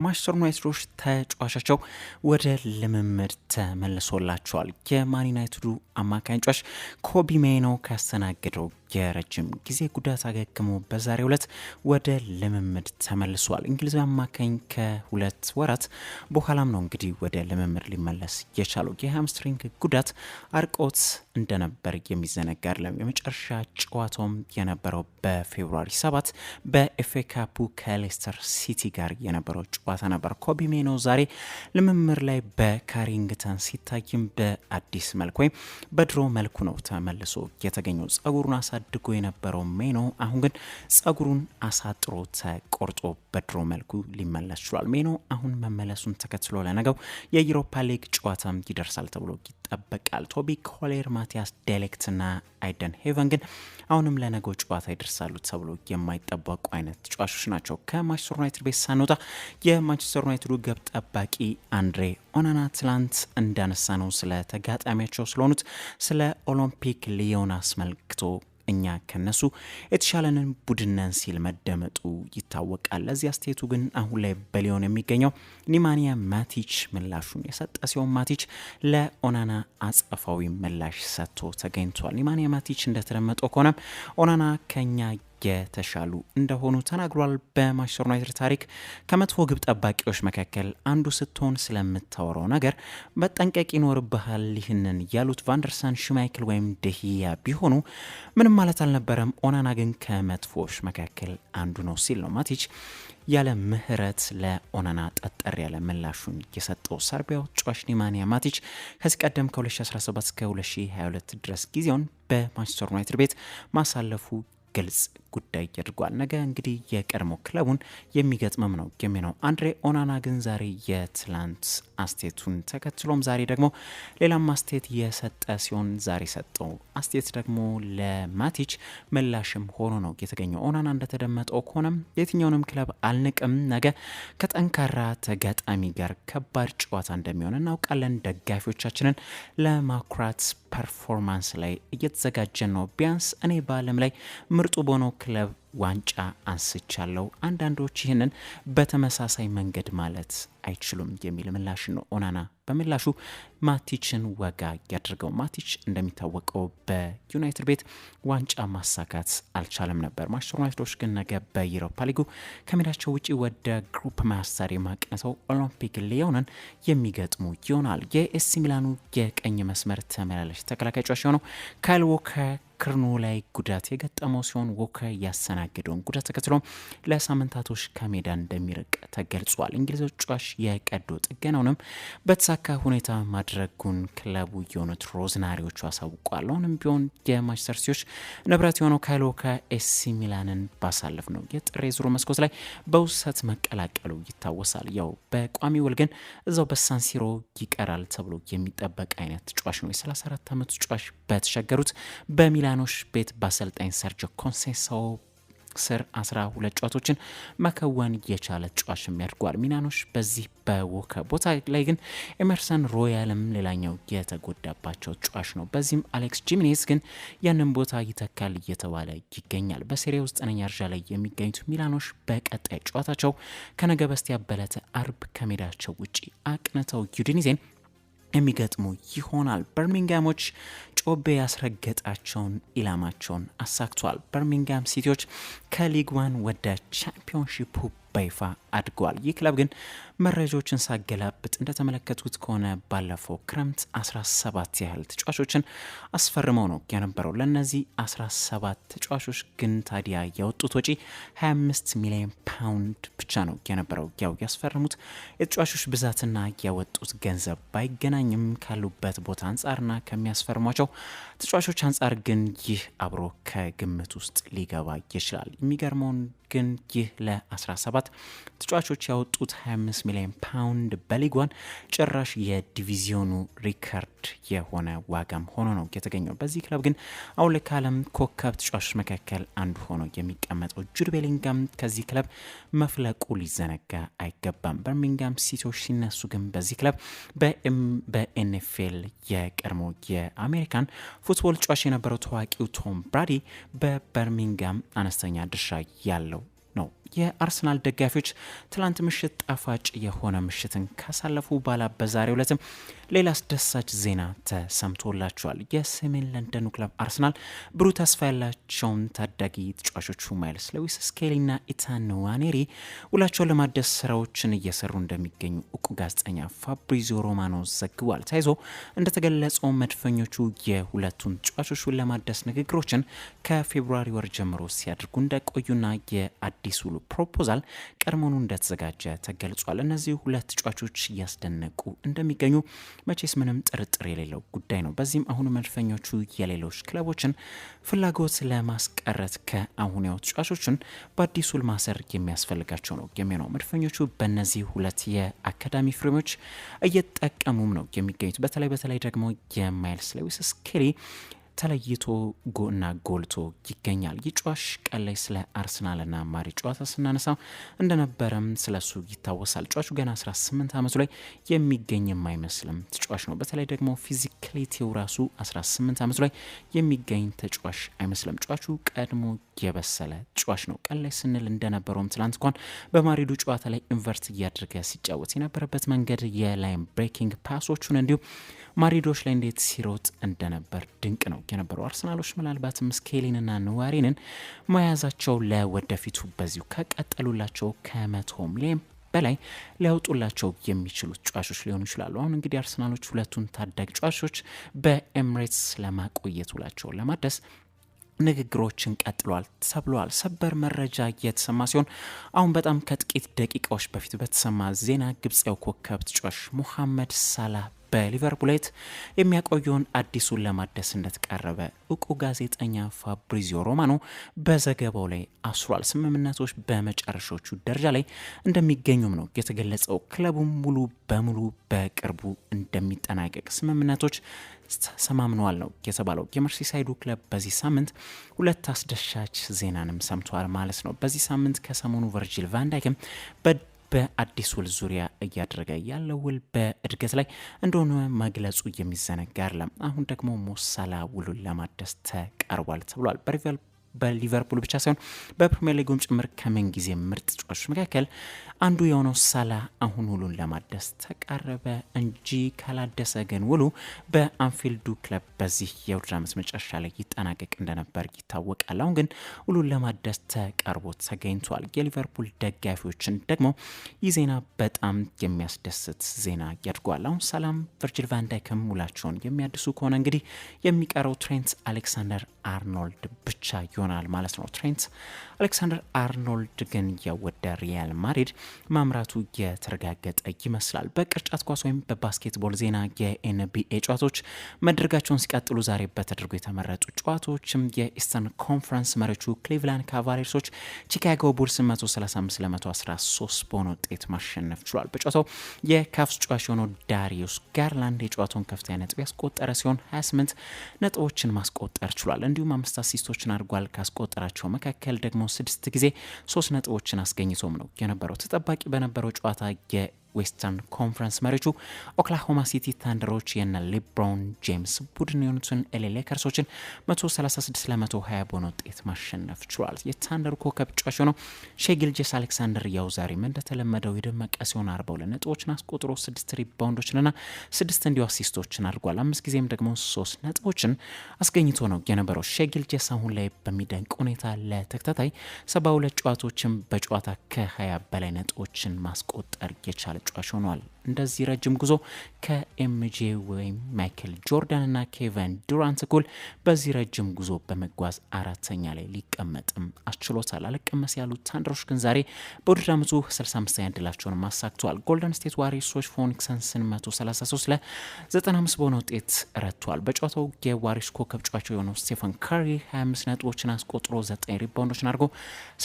ማንቸስተር ዩናይትዶች ተጫዋቻቸው ወደ ልምምድ ተመልሶላቸዋል። የማን ዩናይትዱ አማካኝ ተጫዋች ኮቢ ሜይኖ ካስተናገደው የረጅም ጊዜ ጉዳት አገግሞ በዛሬው ዕለት ወደ ልምምድ ተመልሷል። እንግሊዛዊ አማካኝ ከሁለት ወራት በኋላም ነው እንግዲህ ወደ ልምምድ ሊመለስ የቻለው። የሃምስትሪንግ ጉዳት አርቆት እንደነበር የሚዘነጋ አይደለም። የመጨረሻ ጨዋታውም የነበረው በፌብሩዋሪ 7 በኤፍኤ ካፑ ከሌስተር ሲቲ ጋር የነበረው ጨዋታ ነበር። ኮቢ ሜይኖ ዛሬ ልምምድ ላይ በካሪንግተን ሲታይም በአዲስ መልክ ወይም በድሮ መልኩ ነው ተመልሶ የተገኘው። ጸጉሩን አሳድጎ የነበረው ሜይኖ አሁን ግን ጸጉሩን አሳጥሮ ተቆርጦ በድሮ መልኩ ሊመለስ ችሏል። ሜይኖ አሁን መመለሱን ተከትሎ ለነገው የዩሮፓ ሊግ ጨዋታም ይደርሳል ተብሎ ይጠበቃል። ቶቢ ኮሌር፣ ማቲያስ ዴሊክትና አይደን ሄቨን ግን አሁንም ለነገው ጨዋታ ይደርሳሉ ተብሎ የማይጠበቁ አይነት ተጫዋቾች ናቸው። ከማንቸስተር ዩናይትድ ቤት ሳንወጣ የማንቸስተር ዩናይትዱ ግብ ጠባቂ አንድሬ ኦናና ትላንት እንዳነሳ ነው ስለ ተጋጣሚያቸው ስለሆኑት ስለ ኦሎምፒክ ሊዮን አስመልክቶ እኛ ከነሱ የተሻለንን ቡድነን ሲል መደመጡ ይታወቃል። ለዚህ አስተያየቱ ግን አሁን ላይ በሊዮን የሚገኘው ኒማንያ ማቲች ምላሹን የሰጠ ሲሆን ማቲች ለኦናና አጸፋዊ ምላሽ ሰጥቶ ተገኝቷል። ኒማንያ ማቲች እንደተደመጠው ከሆነ ኦናና ከኛ የተሻሉ እንደሆኑ ተናግሯል። በማንቸስተር ዩናይትድ ታሪክ ከመጥፎ ግብ ጠባቂዎች መካከል አንዱ ስትሆን ስለምታወራው ነገር መጠንቀቅ ይኖርብሃል ይህንን ያሉት ቫንደርሳን፣ ሽማይክል ወይም ደሂያ ቢሆኑ ምንም ማለት አልነበረም። ኦናና ግን ከመጥፎዎች መካከል አንዱ ነው ሲል ነው ማቲች ያለ ምህረት ለኦናና ጠጠር ያለ ምላሹን የሰጠው። ሰርቢያው ተጫዋች ኒማንያ ማቲች ከዚህ ቀደም ከ2017 እስከ 2022 ድረስ ጊዜውን በማንቸስተር ዩናይትድ ቤት ማሳለፉ ግልጽ ጉዳይ ያድርጓል። ነገ እንግዲህ የቀድሞ ክለቡን የሚገጥመም ነው የሚሆነው። አንድሬ ኦናና ግን ዛሬ የትላንት አስቴቱን ተከትሎም ዛሬ ደግሞ ሌላም አስቴት የሰጠ ሲሆን ዛሬ ሰጠው አስቴት ደግሞ ለማቲች ምላሽም ሆኖ ነው የተገኘው። ኦናና እንደተደመጠው ከሆነም የትኛውንም ክለብ አልንቅም፣ ነገ ከጠንካራ ተጋጣሚ ጋር ከባድ ጨዋታ እንደሚሆን እናውቃለን። ደጋፊዎቻችንን ለማኩራት ፐርፎርማንስ ላይ እየተዘጋጀን ነው። ቢያንስ እኔ በዓለም ላይ ምርጡ በሆነው ክለብ ዋንጫ አንስቻለሁ፣ አንዳንዶች ይህንን በተመሳሳይ መንገድ ማለት አይችሉም የሚል ምላሽ ነው ኦናና በምላሹ ማቲችን ወጋ ያድርገው። ማቲች እንደሚታወቀው በዩናይትድ ቤት ዋንጫ ማሳካት አልቻለም ነበር። ማንቸስተር ዩናይትዶች ግን ነገ በዩሮፓ ሊጉ ከሜዳቸው ውጪ ወደ ግሩፕ ስታዲየም አቅንተው ኦሎምፒክ ሊዮንን የሚገጥሙ ይሆናል። የኤሲ ሚላኑ የቀኝ መስመር ተመላላሽ ተከላካይ ተጫዋች የሆነው ካይል ዎከር ክርኑ ላይ ጉዳት የገጠመው ሲሆን ዎከር ያስተናገደውን ጉዳት ተከትሎም ለሳምንታቶች ከሜዳ እንደሚርቅ ተገልጿል። እንግሊዛዊ ተጫዋች የቀዶ ጥገናውንም በተሳካ ሁኔታ ማድረጉን ክለቡ የሆኑት ሮዝናሪዎቹ አሳውቋል። አሁንም ቢሆን የማንቸስተር ሲቲዎች ንብረት የሆነው ካይል ዎከር ኤሲ ሚላንን ባሳለፍ ነው የጥር የዝውውር መስኮት ላይ በውሰት መቀላቀሉ ይታወሳል። ያው በቋሚ ውል ግን እዛው በሳንሲሮ ይቀራል ተብሎ የሚጠበቅ አይነት ተጫዋች ነው። የ34 ዓመቱ ተጫዋች በተቸገሩት በሚላኖች ቤት በአሰልጣኝ ሰርጆ ኮንሴሳኦ ስር 12 ጨዋታዎችን መከወን የቻለ ተጫዋችም ያድርጓል። ሚላኖች በዚህ በዎከር ቦታ ላይ ግን ኤመርሰን ሮያልም ሌላኛው የተጎዳባቸው ተጫዋች ነው። በዚህም አሌክስ ጂሚኔዝ ግን ያንን ቦታ ይተካል እየተባለ ይገኛል። በሴሪያው 9ኛ ደረጃ ላይ የሚገኙት ሚላኖች በቀጣይ ጨዋታቸው ከነገ በስቲያ በዕለተ አርብ ከሜዳቸው ውጪ አቅንተው ዩዲኒዜን የሚገጥሙ ይሆናል። በርሚንጋሞች ጮቤ ያስረገጣቸውን ኢላማቸውን አሳክቷል። በርሚንጋም ሲቲዎች ከሊግ ዋን ወደ ቻምፒዮንሺፑ በይፋ አድገዋል። ይህ ክለብ ግን መረጃዎችን ሳገላብጥ እንደተመለከቱት ከሆነ ባለፈው ክረምት 17 ያህል ተጫዋቾችን አስፈርመው ነው የነበረው። ለነዚህ 17 ተጫዋቾች ግን ታዲያ ያወጡት ወጪ 25 ሚሊዮን ፓውንድ ብቻ ነው የነበረው። ያው ያስፈረሙት የተጫዋቾች ብዛትና ያወጡት ገንዘብ ባይገናኝም ካሉበት ቦታ አንጻርና ከሚያስፈርሟቸው ተጫዋቾች አንጻር ግን ይህ አብሮ ከግምት ውስጥ ሊገባ ይችላል። የሚገርመውን ግን ይህ ለ17 ተጫዋቾች ያወጡት 25 ሚሊዮን ፓውንድ በሊጓን ጭራሽ የዲቪዚዮኑ ሪከርድ የሆነ ዋጋም ሆኖ ነው የተገኘው። በዚህ ክለብ ግን አሁን ላይ ከዓለም ኮከብ ተጫዋቾች መካከል አንዱ ሆኖ የሚቀመጠው ጁድ ቤሊንጋም ከዚህ ክለብ መፍለቁ ሊዘነጋ አይገባም። በርሚንጋም ሲቲዎች ሲነሱ ግን በዚህ ክለብ በኤንኤፍኤል የቀድሞ የአሜሪካን ፉትቦል ተጫዋች የነበረው ታዋቂው ቶም ብራዲ በበርሚንጋም አነስተኛ ድርሻ ያለው ነው። የአርሰናል ደጋፊዎች ትላንት ምሽት ጣፋጭ የሆነ ምሽትን ካሳለፉ በኋላ በዛሬው ዕለትም ሌላ አስደሳች ዜና ተሰምቶላቸዋል። የሰሜን ለንደኑ ክለብ አርሰናል ብሩህ ተስፋ ያላቸውን ታዳጊ ተጫዋቾቹ ማይልስ ሌዊስ ስኬሊና ኢታን ንዋኔሪ ውላቸውን ለማደስ ስራዎችን እየሰሩ እንደሚገኙ እውቁ ጋዜጠኛ ፋብሪዚዮ ሮማኖ ዘግቧል። ተያይዞ እንደተገለጸው መድፈኞቹ የሁለቱን ተጫዋቾች ውል ለማደስ ንግግሮችን ከፌብሩዋሪ ወር ጀምሮ ሲያደርጉ እንደቆዩና የአዲስ ውሉ ፕሮፖዛል ቀድሞኑ እንደተዘጋጀ ተገልጿል። እነዚህ ሁለት ተጫዋቾች እያስደነቁ እንደሚገኙ መቼስ ምንም ጥርጥር የሌለው ጉዳይ ነው። በዚህም አሁን መድፈኞቹ የሌሎች ክለቦችን ፍላጎት ለማስቀረት ከአሁን ያው ተጫዋቾችን በአዲሱ ውል ማሰር የሚያስፈልጋቸው ነው የሚሆነው። መድፈኞቹ በእነዚህ ሁለት የአካዳሚ ፍሬሞች እየተጠቀሙም ነው የሚገኙት። በተለይ ደግሞ የማይልስ ሌዊስ ስኬሊ ተለይቶ እና ጎልቶ ይገኛል። ይህ ጨዋሽ ቀን ላይ ስለ አርሰናልና ማሪ ጨዋታ ስናነሳው እንደነበረም ስለሱ ይታወሳል። ጨዋቹ ገና 18 ዓመቱ ላይ የሚገኝ የማይመስልም ተጫዋች ነው። በተለይ ደግሞ ፊዚካሊቲው ራሱ 18 ዓመቱ ላይ የሚገኝ ተጫዋች አይመስልም። ጨዋቹ ቀድሞ የበሰለ ተጫዋች ነው። ቀን ላይ ስንል እንደነበረውም ትላንት እንኳን በማሪዱ ጨዋታ ላይ ኢንቨርት እያደረገ ሲጫወት የነበረበት መንገድ የላይን ብሬኪንግ ፓሶቹን እንዲሁም ማሪዶች ላይ እንዴት ሲሮጥ እንደነበር ድንቅ ነው የነበረው። አርሰናሎች ምናልባትም ስኬሊንና ንዋሪንን መያዛቸው ለወደፊቱ በዚሁ ከቀጠሉላቸው ከ100 ሚሊዮን በላይ ሊያወጡላቸው የሚችሉ ተጫዋቾች ሊሆኑ ይችላሉ። አሁን እንግዲህ አርሰናሎች ሁለቱን ታዳጊ ተጫዋቾች በኤምሬትስ ለማቆየት ውላቸውን ለማደስ ንግግሮችን ቀጥሏል ተብሏል። ሰበር መረጃ የተሰማ ሲሆን አሁን በጣም ከጥቂት ደቂቃዎች በፊት በተሰማ ዜና ግብፃዊ ኮከብ ተጫዋች ሙሐመድ ሳላህ በሊቨርፑል የሚያቆየውን አዲሱን ለማደስ እንደተቃረበ እውቁ ጋዜጠኛ ፋብሪዚዮ ሮማኖ በዘገባው ላይ አስሯል። ስምምነቶች በመጨረሻዎቹ ደረጃ ላይ እንደሚገኙም ነው የተገለጸው። ክለቡም ሙሉ በሙሉ በቅርቡ እንደሚጠናቀቅ ስምምነቶች ተሰማምነዋል ነው የተባለው። የመርሲሳይዱ ክለብ በዚህ ሳምንት ሁለት አስደሳች ዜናንም ሰምቷል ማለት ነው። በዚህ ሳምንት ከሰሞኑ ቨርጂል ቫን ዳይክም በአዲስ ውል ዙሪያ እያደረገ ያለው ውል በእድገት ላይ እንደሆነ መግለጹ የሚዘነጋ አይደለም። አሁን ደግሞ ሞሳላ ውሉን ለማደስ ተቃርቧል ተብሏል። በሊቨርፑል ብቻ ሳይሆን በፕሪሚየር ሊጉም ጭምር ከምን ጊዜ ምርጥ ተጫዋቾች መካከል አንዱ የሆነው ሳላ አሁን ውሉን ለማደስ ተቃረበ እንጂ ካላደሰ ግን ውሉ በአንፊልዱ ክለብ በዚህ የውድድር ዓመት መጨረሻ ላይ ይጠናቀቅ እንደነበር ይታወቃል። አሁን ግን ውሉን ለማደስ ተቃርቦ ተገኝቷል። የሊቨርፑል ደጋፊዎችን ደግሞ ይህ ዜና በጣም የሚያስደስት ዜና ያድርጓል። አሁን ሳላም ቨርጂል ቫን ዳይክም ውላቸውን የሚያድሱ ከሆነ እንግዲህ የሚቀረው ትሬንት አሌክሳንደር አርኖልድ ብቻ ይሆናል ማለት ነው። ትሬንት አሌክሳንደር አርኖልድ ግን ወደ ሪያል ማድሪድ ማምራቱ የተረጋገጠ ይመስላል። በቅርጫት ኳስ ወይም በባስኬትቦል ዜና የኤንቢኤ ጨዋታዎች መድረጋቸውን ሲቀጥሉ ዛሬ በተደርጎ የተመረጡ ጨዋታዎችም የኢስተርን ኮንፈረንስ መሪዎቹ ክሊቭላንድ ካቫሊየርሶች ቺካጎ ቡልስ 138-113 በሆነ ውጤት ማሸነፍ ችሏል። በጨዋታው የካፍስ ጨዋች የሆነው ዳሪዩስ ጋርላንድ የጨዋታውን ከፍተኛ ነጥብ ያስቆጠረ ሲሆን 28 ነጥቦችን ማስቆጠር ችሏል። እንዲሁም 5 አሲስቶችን አድርጓል። ካስቆጠራቸው መካከል ደግሞ 6 ጊዜ 3 ነጥቦችን አስገኝቶም ነው የነበረው። ተጠባቂ በነበረው ጨዋታ ዌስተርን ኮንፈረንስ መሪዎቹ ኦክላሆማ ሲቲ ታንደሮች የነ ሊብሮን ጄምስ ቡድን የሆኑትን ኤሌ ሌከርሶችን 136-120 በሆነ ውጤት ማሸነፍ ችሏል። የታንደሩ ኮከብ ተጫዋች ሆነው ሼይ ጊልጄስ አሌክሳንደር ዛሬም እንደተለመደው የደመቀ ሲሆን 42 ነጥቦችን አስቆጥሮ 6 ሪባውንዶችንና 6 እንዲሁ አሲስቶችን አድርጓል። 5 ጊዜም ደግሞ 3 ነጥቦችን አስገኝቶ ነው የነበረው። ሼይ ጊልጄስ አሁን ላይ በሚደንቅ ሁኔታ ለተከታታይ 72 ጨዋታዎችን በጨዋታ ከ20 በላይ ነጥቦችን ማስቆጠር የቻለ ጨዋች ሆኗል። እንደዚህ ረጅም ጉዞ ከኤምጄ ወይም ማይክል ጆርዳን እና ኬቨን ዱራንት እኩል በዚህ ረጅም ጉዞ በመጓዝ 4ኛ ላይ ሊቀመጥም አስችሎታል። አልቀመስ ያሉት ታንደሮች ግን ዛሬ በውድድር ዓመቱ 65ኛ ድላቸውን ማሳክተዋል። ጎልደን ስቴት ዋሪሶች ፎኒክስ ሰንስን 133-95 በሆነ ውጤት ረቷል። በጨዋታው የዋሪስ ኮከብ ጨዋቸው የሆነው ስቴፈን ካሪ 25 ነጥቦችን አስቆጥሮ 9 ሪባውንዶችን አድርጎ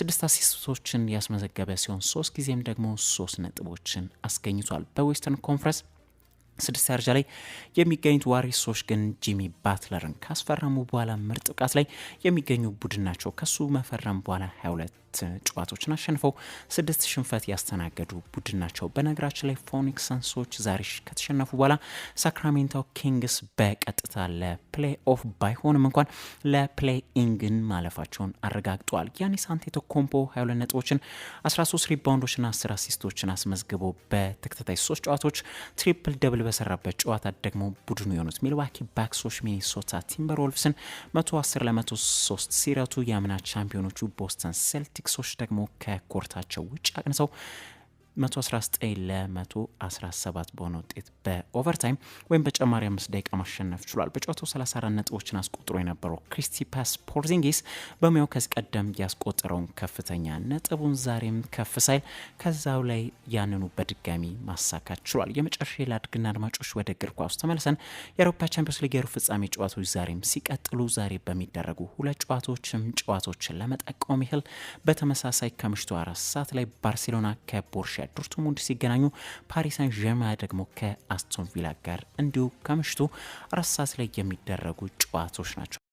6 አሲስቶችን ያስመዘገበ ሲሆን 3 ጊዜም ደግሞ 3 ነጥቦችን አስገኝቷል። በዌስተርን ኮንፈረንስ 6 ደረጃ ላይ የሚገኙት ዋሪሶች ግን ጂሚ ባትለርን ካስፈረሙ በኋላ ምርጥ ብቃት ላይ የሚገኙ ቡድን ናቸው። ከሱ መፈረም በኋላ 22 ጨዋታዎችን አሸንፈው 6 ሽንፈት ያስተናገዱ ቡድን ናቸው። በነገራችን ላይ ፎኒክስ ሰንሶች ዛሬ ከተሸነፉ በኋላ ሳክራሜንቶ ኪንግስ በቀጥታ ለፕሌይ ኦፍ ባይሆንም እንኳን ለፕሌይ ኢንግን ማለፋቸውን አረጋግጠዋል። ያኒስ አንቴቶኮምፖ 22 ነጥቦችን 13 ሪባውንዶችና 10 አሲስቶችን አስመዝግቦ በተከታታይ 3 ጨዋታዎች ትሪፕል ደብል በሰራበት ጨዋታ ደግሞ ቡድኑ የሆኑት ሚልዋኪ ባክሶች ሚኒሶታ ቲምበርወልቭስን 110-103 ሲረቱ የአምና ቻምፒዮኖቹ ቦስተን ሴልቲክሶች ደግሞ ከኮርታቸው ውጭ አቅንሰው 119-117 በሆነ ውጤት በኦቨርታይም ወይም በጨማሪ 5 ደቂቃ ማሸነፍ ችሏል። በጨዋታው 34 ነጥቦችን አስቆጥሮ የነበረው ክሪስቲፓስ ፖርዚንጊስ በሙያው ከዚህ ቀደም ያስቆጠረውን ከፍተኛ ነጥቡን ዛሬም ከፍ ሳይል ከዛው ላይ ያንኑ በድጋሚ ማሳካት ችሏል። የመጨረሻ ላድግና አድማጮች ወደ እግር ኳስ ተመልሰን የአውሮፓ ቻምፒዮንስ ሊግ የሩብ ፍጻሜ ጨዋታዎች ዛሬም ሲቀጥሉ ዛሬ በሚደረጉ 2 ጨዋታዎችን ለመጠቆም ይህል በተመሳሳይ ከምሽቱ 4 ሰዓት ላይ ባርሴሎና ከቦርሺያ ዶርትሙንድ ሲገናኙ ፓሪስ ሳን ዠርማን ደግሞ ከአስቶን ቪላ ጋር እንዲሁ ከምሽቱ 4 ሰዓት ላይ የሚደረጉ ጨዋታዎች ናቸው።